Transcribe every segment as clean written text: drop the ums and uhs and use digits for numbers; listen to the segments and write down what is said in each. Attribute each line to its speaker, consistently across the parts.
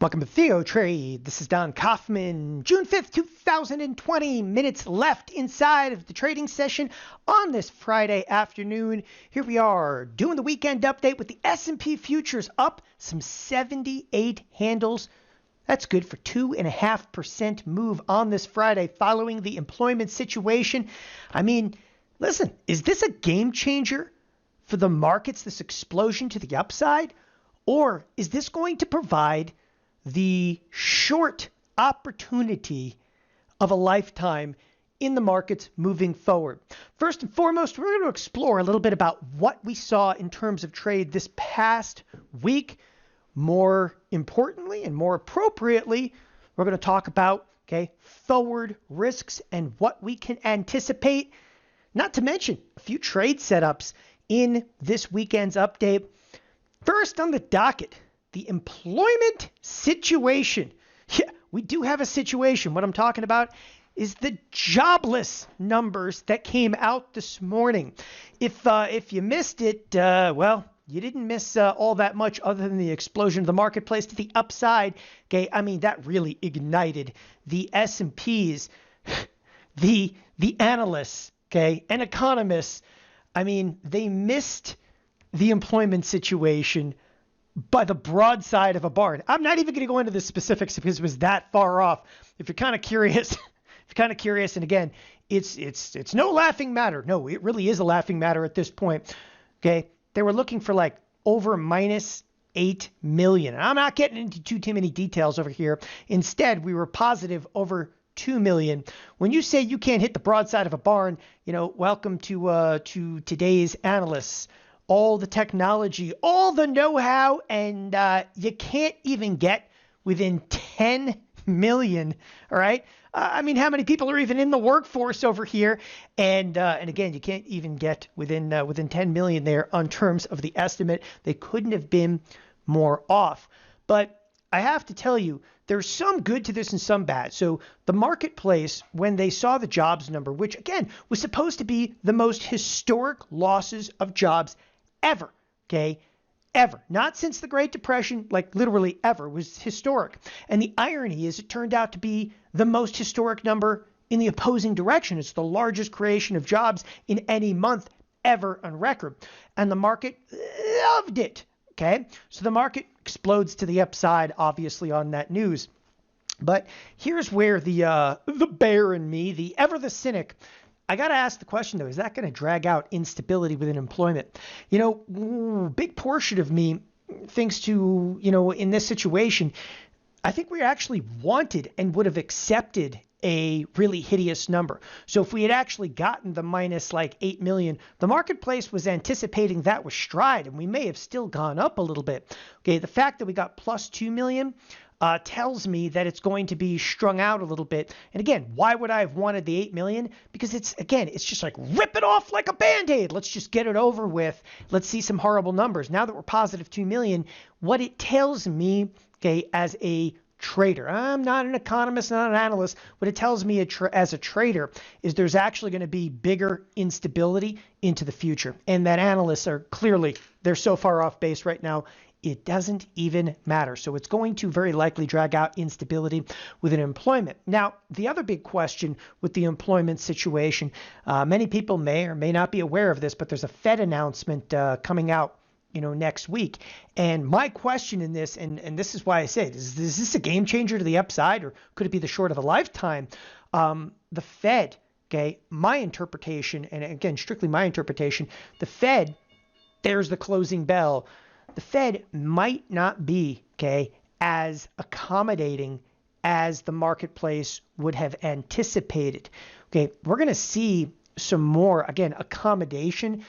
Speaker 1: Welcome to TheoTrade. This is Don Kaufman. June 5th, 2020. Minutes left inside of the trading session on this Friday afternoon. Here we are doing the weekend update with the S&P futures up some 78 handles. That's good for 2.5% move on this Friday following the employment situation. I mean, listen, is this a game changer for the markets, this explosion to the upside? Or is this going to provide the short opportunity of a lifetime in the markets moving forward? First and foremost, we're going to explore a little bit about what we saw in terms of trade this past week. More importantly and more appropriately, we're going to talk about forward risks and what we can anticipate, not to mention a few trade setups in this weekend's update. First on the docket, the employment situation. Yeah, we do have a situation. What I'm talking about is the jobless numbers that came out this morning. If you missed it, well, you didn't miss all that much other than the explosion of the marketplace to the upside. Okay, I mean, that really ignited the S&Ps, the analysts, and economists. I mean, they missed the employment situation by the broadside of a barn. I'm not even going to go into the specifics because it was that far off. If you're kind of curious, and again, it's no laughing matter. No, it really is a laughing matter at this point. Okay, they were looking for like over minus 8 million. And I'm not getting into too many details over here. Instead, we were positive over 2 million. When you say you can't hit the broadside of a barn, welcome to today's analysts. All the technology, all the know-how, and you can't even get within 10 million, all right? I mean, how many people are even in the workforce over here? And again, you can't even get within 10 million there on terms of the estimate. They couldn't have been more off. But I have to tell you, there's some good to this and some bad. So the marketplace, when they saw the jobs number, which again was supposed to be the most historic losses of jobs ever, ever. Not since the Great Depression, like literally ever, was historic. And the irony is it turned out to be the most historic number in the opposing direction. It's the largest creation of jobs in any month ever on record. And the market loved it, So the market explodes to the upside, obviously, on that news. But here's where the bear in me, the cynic, I got to ask the question, though, is that going to drag out instability within employment? Big portion of me thinks to, in this situation, I think we actually wanted and would have accepted a really hideous number. So if we had actually gotten the minus like 8 million, the marketplace was anticipating that was stride, and we may have still gone up a little bit. The fact that we got plus 2 million tells me that it's going to be strung out a little bit. And again, why would I have wanted the 8 million? Because it's just like rip it off like a Band-Aid. Let's just get it over with. Let's see some horrible numbers. Now that we're positive 2 million, what it tells me, as a trader, I'm not an economist, not an analyst. What it tells me as a trader is there's actually going to be bigger instability into the future. And that analysts are clearly, they're so far off base right now, it doesn't even matter. So it's going to very likely drag out instability within employment. Now, the other big question with the employment situation, many people may or may not be aware of this, but there's a Fed announcement coming out next week. And my question in this, and this is why I say it, is this a game changer to the upside, or could it be the short of a lifetime? The Fed, my interpretation, and again, strictly my interpretation, the Fed, there's the closing bell. The Fed might not be, as accommodating as the marketplace would have anticipated. We're going to see some more, again, accommodation.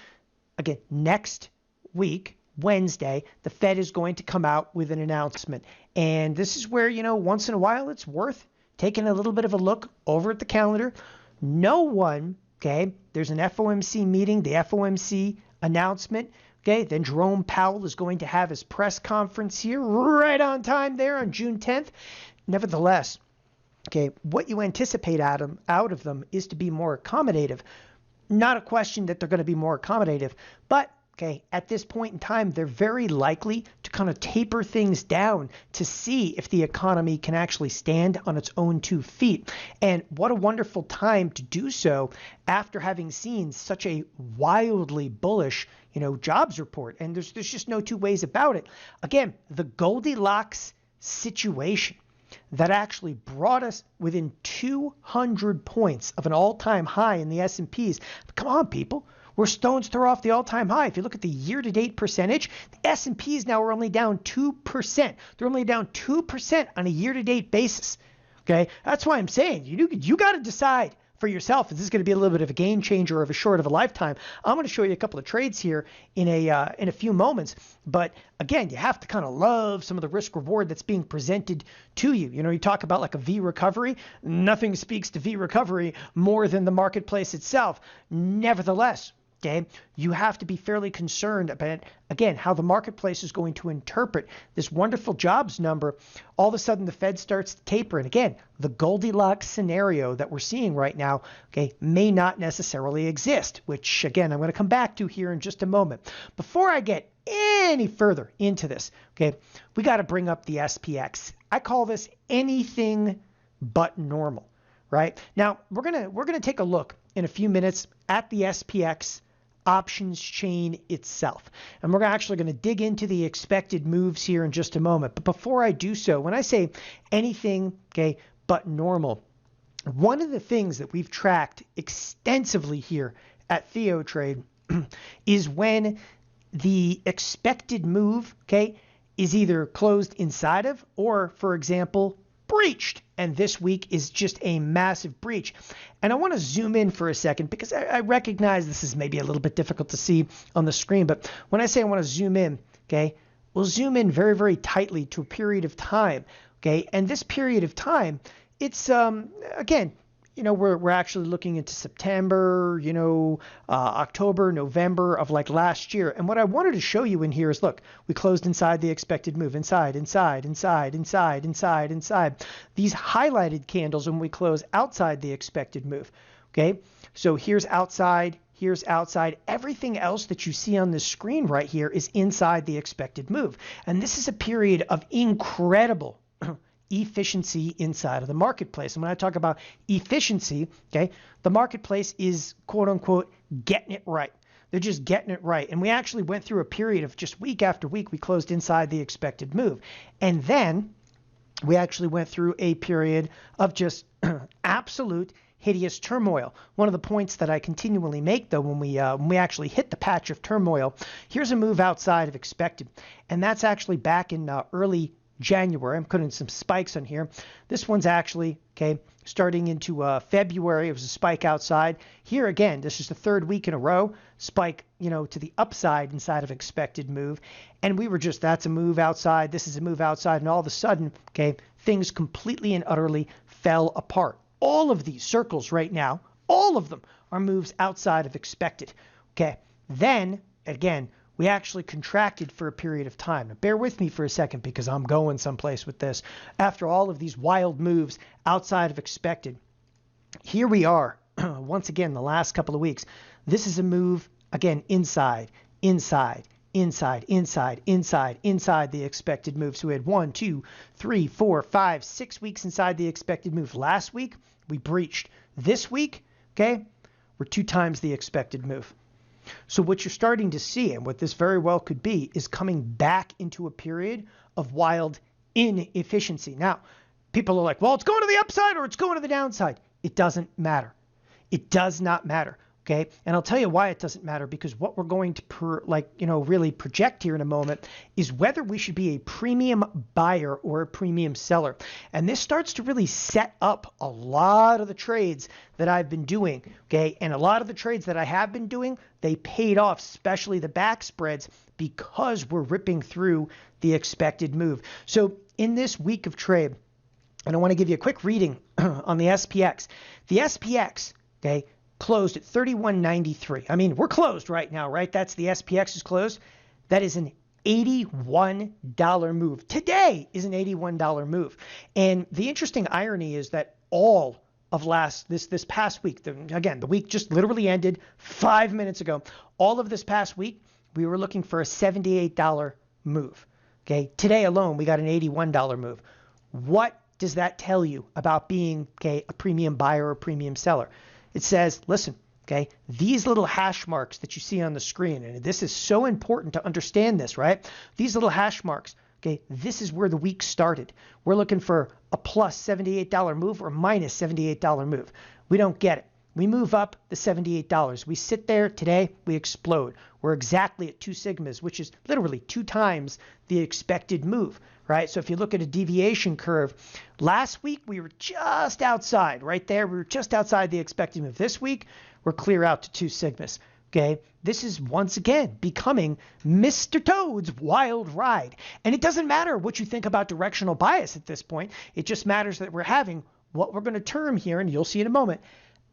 Speaker 1: Again, next week, Wednesday, the Fed is going to come out with an announcement. And this is where, once in a while, it's worth taking a little bit of a look over at the calendar. No one, there's an FOMC meeting, the FOMC announcement. Then Jerome Powell is going to have his press conference here right on time there on June 10th. Nevertheless, what you anticipate out of them is to be more accommodative. Not a question that they're going to be more accommodative, but at this point in time, they're very likely to kind of taper things down to see if the economy can actually stand on its own 2 feet. And what a wonderful time to do so after having seen such a wildly bullish, jobs report. And there's just no 2 ways about it. Again, the Goldilocks situation that actually brought us within 200 points of an all-time high in the S&Ps. Come on, people. We're stones throw off the all-time high. If you look at the year-to-date percentage, the S&Ps now are only down 2%. They're only down 2% on a year-to-date basis. Okay, that's why I'm saying you got to decide for yourself if this is going to be a little bit of a game changer or of a short of a lifetime. I'm going to show you a couple of trades here in a few moments. But again, you have to kind of love some of the risk reward that's being presented to you. You talk about like a V recovery. Nothing speaks to V recovery more than the marketplace itself. Nevertheless, okay, you have to be fairly concerned about, again, how the marketplace is going to interpret this wonderful jobs number. All of a sudden, the Fed starts to taper. And again, the Goldilocks scenario that we're seeing right now, okay, may not necessarily exist, which, again, I'm going to come back to here in just a moment. Before I get any further into this, okay, we got to bring up the SPX. I call this anything but normal, right? Now, we're going to take a look in a few minutes at the SPX options chain itself. And we're actually going to dig into the expected moves here in just a moment. But before I do so, when I say anything, okay, but normal, one of the things that we've tracked extensively here at TheoTrade is when the expected move, okay, is either closed inside of or, for example, breached. And this week is just a massive breach. And I want to zoom in for a second because I recognize this is maybe a little bit difficult to see on the screen. But when I say I want to zoom in, okay, we'll zoom in very, very tightly to a period of time. Okay. And this period of time, it's, again, we're actually looking into September, October, November of like last year. And what I wanted to show you in here is, look, we closed inside the expected move, inside. These highlighted candles when we close outside the expected move. Okay. So here's outside. Everything else that you see on this screen right here is inside the expected move. And this is a period of incredible efficiency inside of the marketplace. And when I talk about efficiency, okay, the marketplace is quote unquote getting it right. They're just getting it right. And we actually went through a period of just week after week, we closed inside the expected move. And then we actually went through a period of just absolute hideous turmoil. One of the points that I continually make, though, when we actually hit the patch of turmoil, here's a move outside of expected. And that's actually back in early January. I'm putting some spikes on here. This one's actually, okay, starting into February. It was a spike outside. Here again, this is the 3rd week in a row, spike, to the upside inside of expected move. And we were just, that's a move outside. This is a move outside. And all of a sudden, okay, things completely and utterly fell apart. All of these circles right now, all of them are moves outside of expected. Okay. Then again, we actually contracted for a period of time. Now, bear with me for a second because I'm going someplace with this. After all of these wild moves outside of expected, here we are, once again, the last couple of weeks. This is a move, again, inside the expected move. So we had 1, 2, 3, 4, 5, 6 weeks inside the expected move. Last week, we breached. This week, okay, we're 2 times the expected move. So what you're starting to see, and what this very well could be, is coming back into a period of wild inefficiency. Now, people are like, well, it's going to the upside or it's going to the downside. It doesn't matter. It does not matter. Okay. And I'll tell you why it doesn't matter, because what we're going to really project here in a moment is whether we should be a premium buyer or a premium seller. And this starts to really set up a lot of the trades that I've been doing. Okay. And a lot of the trades that I have been doing, they paid off, especially the back spreads, because we're ripping through the expected move. So in this week of trade, and I want to give you a quick reading on the SPX. The SPX, okay, closed at 31.93. I mean, we're closed right now, right? That's the SPX is closed. That is an $81 move. Today is an $81 move. And the interesting irony is that all of this past week, the week just literally ended 5 minutes ago. All of this past week, we were looking for a $78 move. Okay, today alone, we got an $81 move. What does that tell you about being, okay, a premium buyer or a premium seller? It says, listen, okay, these little hash marks that you see on the screen, and this is so important to understand this, right? These little hash marks, okay, this is where the week started. We're looking for a plus $78 move or minus $78 move. We don't get it. We move up the $78. We sit there today, we explode. We're exactly at 2 sigmas, which is literally 2 times the expected move, right? So if you look at a deviation curve, last week we were just outside, right there. We were just outside the expected move. This week, we're clear out to 2 sigmas, okay? This is once again becoming Mr. Toad's wild ride. And it doesn't matter what you think about directional bias at this point. It just matters that we're having what we're going to term here, and you'll see in a moment,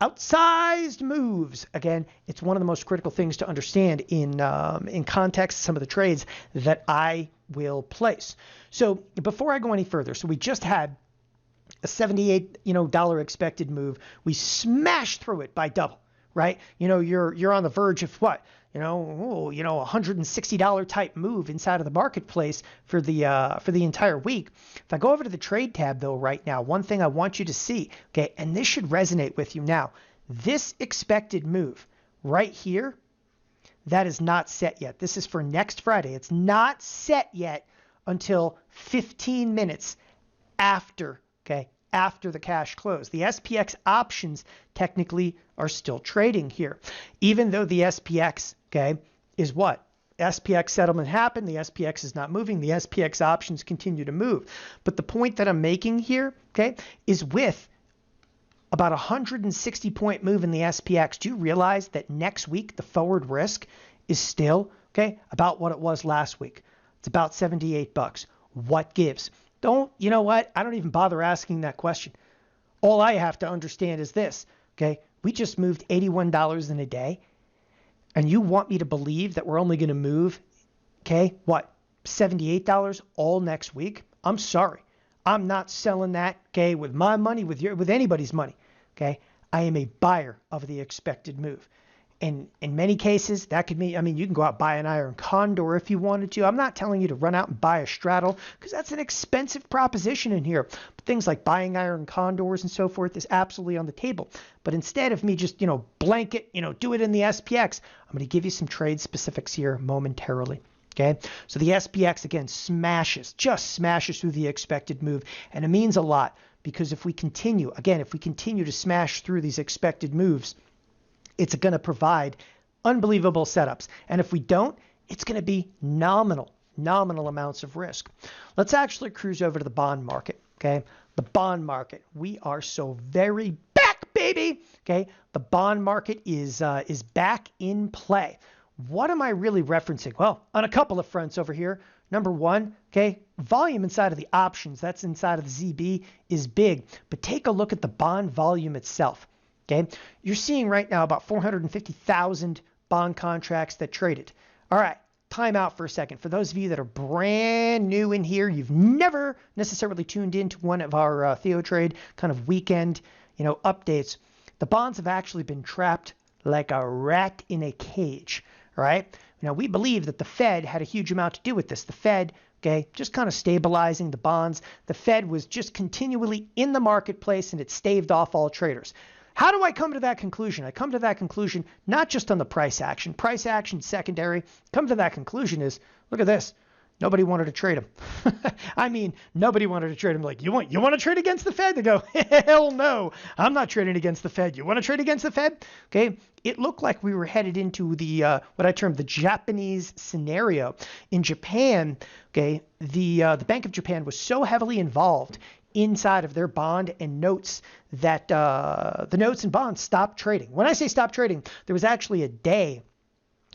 Speaker 1: outsized moves. Again, it's one of the most critical things to understand in context, some of the trades that I will place. So before I go any further, so we just had a $78 expected move. We smashed through it by double, right? You're on the verge of what? $160 type move inside of the marketplace for the entire week. If I go over to the trade tab though right now, one thing I want you to see, okay, and this should resonate with you now, this expected move right here, that is not set yet. This is for next Friday. It's not set yet until 15 minutes after, okay, after the cash close. The SPX options technically are still trading here, even though the SPX, okay, is what? SPX settlement happened. The SPX is not moving. The SPX options continue to move. But the point that I'm making here, okay, is with about a 160-point move in the SPX, do you realize that next week the forward risk is still, okay, about what it was last week? It's about $78. What gives? You know what? I don't even bother asking that question. All I have to understand is this, okay? We just moved $81 in a day, and you want me to believe that we're only going to move, okay, what, $78 all next week? I'm sorry. I'm not selling that, okay, with my money, with anybody's money, okay? I am a buyer of the expected move. And in many cases, that could mean, you can go out and buy an iron condor if you wanted to. I'm not telling you to run out and buy a straddle because that's an expensive proposition in here. But things like buying iron condors and so forth is absolutely on the table. But instead of me just, blanket, do it in the SPX, I'm going to give you some trade specifics here momentarily. Okay, so the SPX again just smashes through the expected move. And it means a lot because if we continue to smash through these expected moves, it's going to provide unbelievable setups. And if we don't, it's going to be nominal amounts of risk. Let's actually cruise over to the bond market, okay? The bond market. We are so very back, baby, okay? The bond market is back in play. What am I really referencing? Well, on a couple of fronts over here. Number one, okay, volume inside of the options, that's inside of the ZB, is big. But take a look at the bond volume itself. Okay, you're seeing right now about 450,000 bond contracts that traded. All right, time out for a second. For those of you that are brand new in here, you've never necessarily tuned into one of our TheoTrade kind of weekend, updates. The bonds have actually been trapped like a rat in a cage. All right. Now we believe that the Fed had a huge amount to do with this. The Fed, okay, just kind of stabilizing the bonds. The Fed was just continually in the marketplace and it staved off all traders. How do I come to that conclusion? I come to that conclusion not just on the price action. Price action secondary. Come to that conclusion is, look at this. Nobody wanted to trade them. Nobody wanted to trade them. Like, you want to trade against the Fed? They go, hell no. I'm not trading against the Fed. You want to trade against the Fed? Okay. It looked like we were headed into the what I termed the Japanese scenario. In Japan, okay, the Bank of Japan was so heavily involved inside of their bond and notes that the notes and bonds stopped trading. When I say stop trading, there was actually a day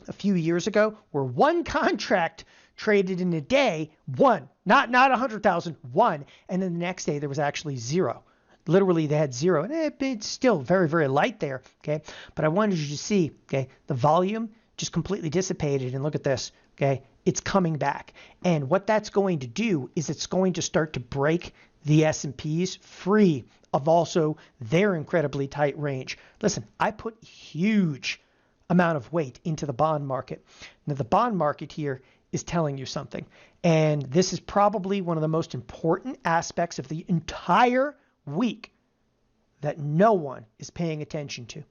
Speaker 1: a few years ago where one contract traded in a day, one, not 100,000, one, and then the next day there was actually zero. Literally they had zero, and it's still very, very light there, okay? But I wanted you to see, okay, the volume just completely dissipated, and look at this, okay? It's coming back. And what that's going to do is it's going to start to break the S&Ps free of also their incredibly tight range. Listen, I put huge amount of weight into the bond market. Now the bond market here is telling you something. And this is probably one of the most important aspects of the entire week that no one is paying attention to.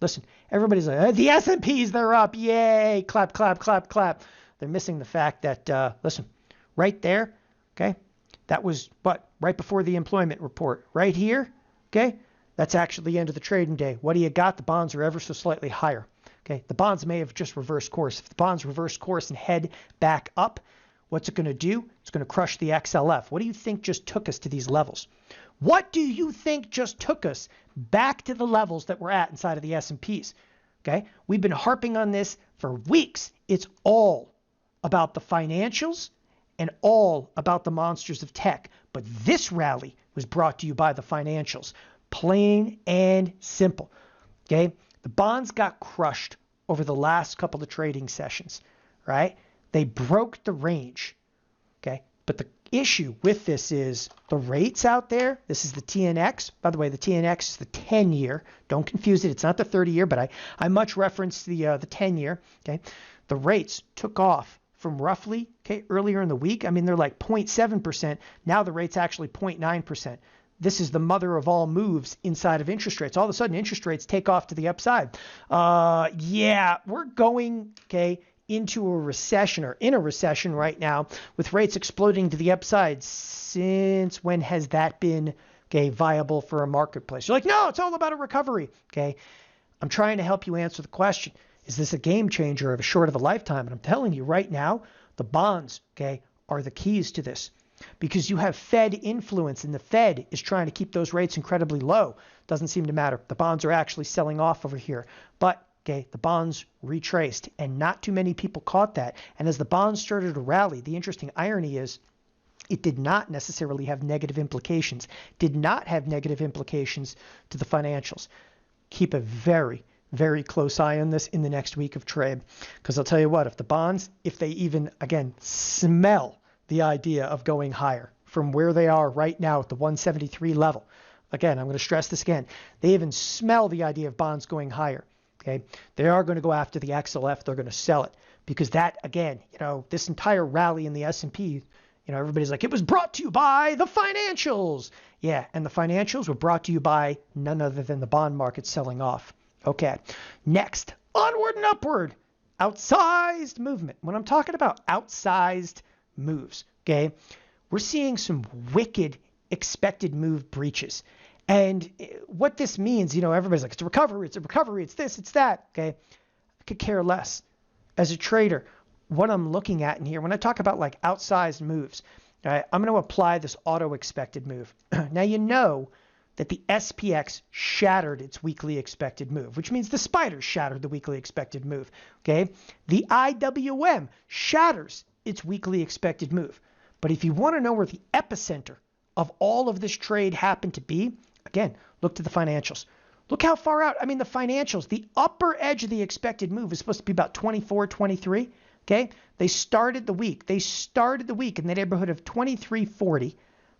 Speaker 1: Listen, everybody's like, the S&Ps, they're up. Yay. Clap, clap, clap, clap. They're missing the fact that, listen, right there, okay, that was what? Right before the employment report. Right here, okay, that's actually the end of the trading day. What do you got? The bonds are ever so slightly higher. Okay, the bonds may have just reversed course. If the bonds reverse course and head back up, what's it going to do? It's going to crush the XLF. What do you think just took us to these levels? What do you think just took us back to the levels that we're at inside of the S&Ps? Okay, we've been harping on this for weeks. It's all about the financials and all about the monsters of tech. But this rally was brought to you by the financials. Plain and simple. Okay, the bonds got crushed over the last couple of trading sessions, right? They broke the range. Okay, but the issue with this is the rates out there. This is the TNX. By the way, the TNX is the 10-year. Don't confuse it. It's not the 30-year, but I much reference the 10-year. Okay, the rates took off from roughly, okay, earlier in the week. I mean, they're like 0.7%. Now the rate's actually 0.9%. This is the mother of all moves inside of interest rates. All of a sudden, interest rates take off to the upside. Yeah, we're going, okay, into a recession or in a recession right now with rates exploding to the upside. Since when has that been, okay, viable for a marketplace? You're like, no, it's all about a recovery. Okay, I'm trying to help you answer the question. Is this a game changer of a short of a lifetime? And I'm telling you right now, the bonds, okay, are the keys to this. Because you have Fed influence, and the Fed is trying to keep those rates incredibly low. Doesn't seem to matter. The bonds are actually selling off over here. But, okay, the bonds retraced, and not too many people caught that. And as the bonds started to rally, the interesting irony is it did not necessarily have negative implications. Did not have negative implications to the financials. Keep a very, very close eye on this in the next week of trade. Because I'll tell you what, if the bonds, if they even, again, smell the idea of going higher from where they are right now at the 173 level. Again, I'm going to stress this again. They even smell the idea of bonds going higher. Okay, they are going to go after the XLF. They're going to sell it because that, again, you know, this entire rally in the S&P, you know, everybody's like, it was brought to you by the financials. Yeah, and the financials were brought to you by none other than the bond market selling off. Okay, next, onward and upward, outsized movement. When I'm talking about outsized moves, okay, we're seeing some wicked expected move breaches. And what this means, you know, everybody's like, it's a recovery, it's this, it's that, okay? I could care less. As a trader, what I'm looking at in here, when I talk about like outsized moves, right, I'm going to apply this auto expected move. Now, you know that the SPX shattered its weekly expected move, which means the spiders shattered the weekly expected move, okay? The IWM shatters its weekly expected move. But if you want to know where the epicenter of all of this trade happened to be, again, look to the financials. Look how far out. I mean, the financials, the upper edge of the expected move is supposed to be about 24, 23. Okay. They started the week in the neighborhood of 23.40.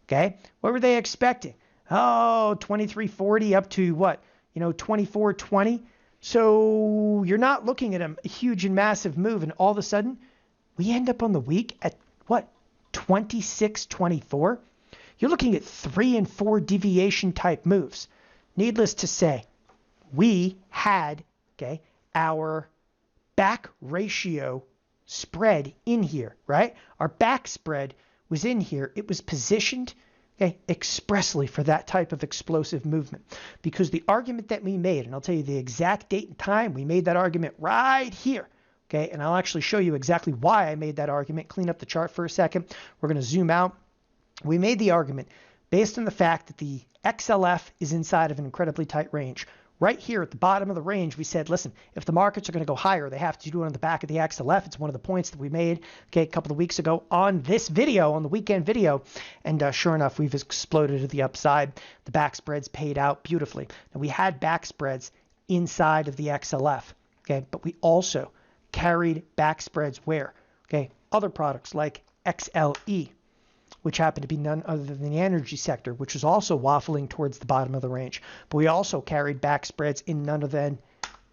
Speaker 1: Okay. What were they expecting? Oh, 23.40 up to what? You know, 24.20. So you're not looking at a huge and massive move, and all of a sudden we end up on the week at what? 26.24. You're looking at 3 and 4 deviation type moves. Needless to say, we had, okay, our back ratio spread in here, right? Our back spread was in here. It was positioned, okay, expressly for that type of explosive movement. Because the argument that we made, and I'll tell you the exact date and time, we made that argument right here. Okay, and I'll actually show you exactly why I made that argument. Clean up the chart for a second. We're going to zoom out. We made the argument based on the fact that the XLF is inside of an incredibly tight range. Right here at the bottom of the range, we said, listen, if the markets are going to go higher, they have to do it on the back of the XLF. It's one of the points that we made, okay, a couple of weeks ago on this video, on the weekend video. And sure enough, we've exploded to the upside. The back spreads paid out beautifully. Now, we had back spreads inside of the XLF, okay, but we also carried back spreads where? Okay, other products like XLE, which happened to be none other than the energy sector, which was also waffling towards the bottom of the range. But we also carried back spreads in none other than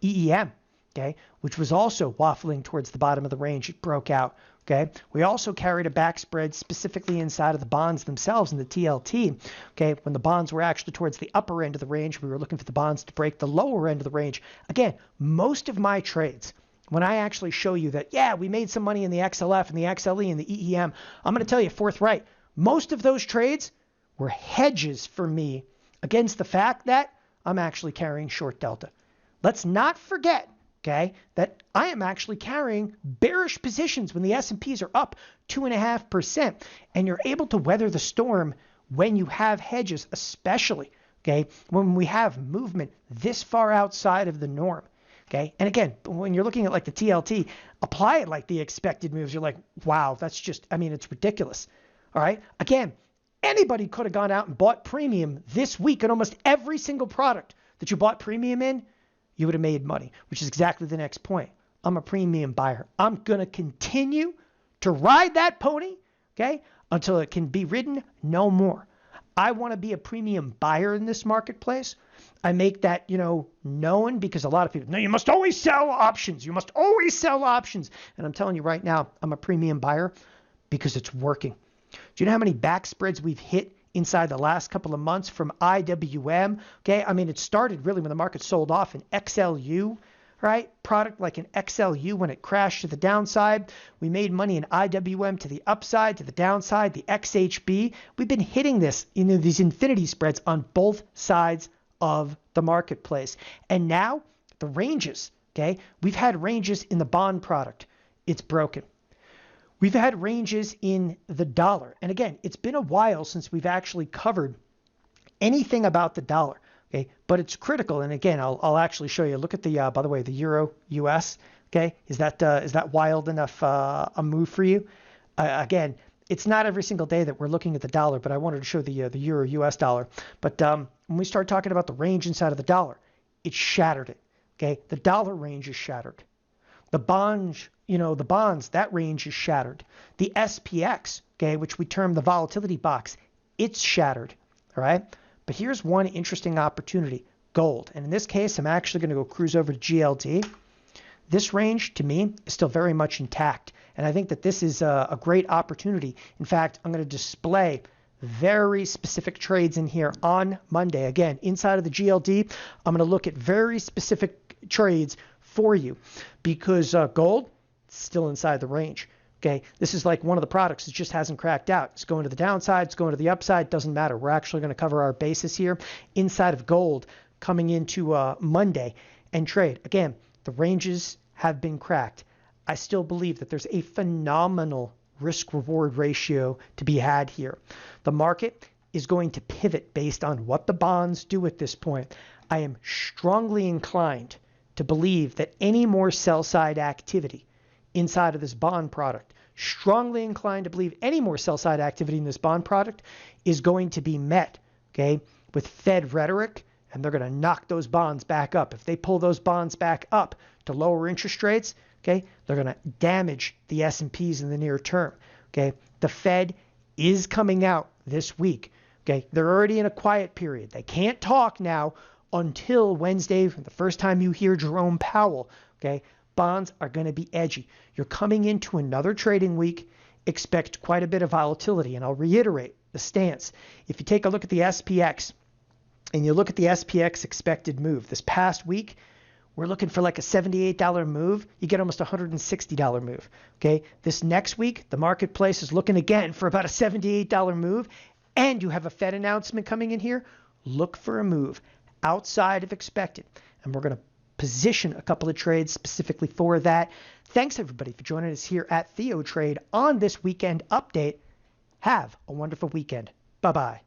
Speaker 1: EEM. okay, which was also waffling towards the bottom of the range. It broke out. Okay, we also carried a back spread specifically inside of the bonds themselves in the TLT. Okay, when the bonds were actually towards the upper end of the range, we were looking for the bonds to break the lower end of the range. Again, most of my trades, when I actually show you that, yeah, we made some money in the XLF and the XLE and the EEM, I'm going to tell you forthright, most of those trades were hedges for me against the fact that I'm actually carrying short delta. Let's not forget, okay, that I am actually carrying bearish positions when the S&Ps are up 2.5%, and you're able to weather the storm when you have hedges, especially, okay, when we have movement this far outside of the norm, okay? And again, when you're looking at like the TLT, apply it like the expected moves. You're like, wow, that's just, I mean, it's ridiculous, all right? Again, anybody could have gone out and bought premium this week in almost every single product that you bought premium in. You would have made money, which is exactly the next point. I'm a premium buyer. I'm going to continue to ride that pony, okay, until it can be ridden no more. I want to be a premium buyer in this marketplace. I make that, known because a lot of people, no, you must always sell options. You must always sell options. And I'm telling you right now, I'm a premium buyer because it's working. Do you know how many back spreads we've hit inside the last couple of months from IWM? Okay, I mean, it started really when the market sold off in XLU, right? Product like an XLU when it crashed to the downside. We made money in IWM to the upside, to the downside, the XHB. We've been hitting this, these infinity spreads on both sides of the marketplace. And now the ranges, okay? We've had ranges in the bond product. It's broken. We've had ranges in the dollar. And again, it's been a while since we've actually covered anything about the dollar. Okay, but it's critical. And again, I'll actually show you. Look at the, by the way, the Euro US. Okay, is that wild enough a move for you? Again, it's not every single day that we're looking at the dollar, but I wanted to show the Euro US dollar. But when we start talking about the range inside of the dollar, it shattered it. Okay, the dollar range is shattered. The bonds, that range is shattered. The SPX, okay, which we term the volatility box, it's shattered. All right. But here's one interesting opportunity, gold. And in this case, I'm actually going to go cruise over to GLD. This range, to me, is still very much intact. And I think that this is a great opportunity. In fact, I'm going to display very specific trades in here on Monday. Again, inside of the GLD, I'm going to look at very specific trades for you because gold is still inside the range. Okay, this is like one of the products that just hasn't cracked out. It's going to the downside, it's going to the upside, doesn't matter. We're actually going to cover our basis here inside of gold coming into Monday and trade. Again, the ranges have been cracked. I still believe that there's a phenomenal risk-reward ratio to be had here. The market is going to pivot based on what the bonds do at this point. I am strongly inclined to believe that any more sell-side activity inside of this bond product, strongly inclined to believe any more sell-side activity in this bond product is going to be met, okay, with Fed rhetoric, and they're going to knock those bonds back up. If they pull those bonds back up to lower interest rates, okay, they're going to damage the S&Ps in the near term, okay? The Fed is coming out this week, okay? They're already in a quiet period. They can't talk now until Wednesday, the first time you hear Jerome Powell, okay? Bonds are going to be edgy. You're coming into another trading week. Expect quite a bit of volatility. And I'll reiterate the stance. If you take a look at the SPX and you look at the SPX expected move this past week, we're looking for like a $78 move. You get almost a $160 move. Okay. This next week, the marketplace is looking again for about a $78 move. And you have a Fed announcement coming in here. Look for a move outside of expected. And we're going to position a couple of trades specifically for that. Thanks everybody for joining us here at TheoTrade on this weekend update. Have a wonderful weekend. Bye-bye.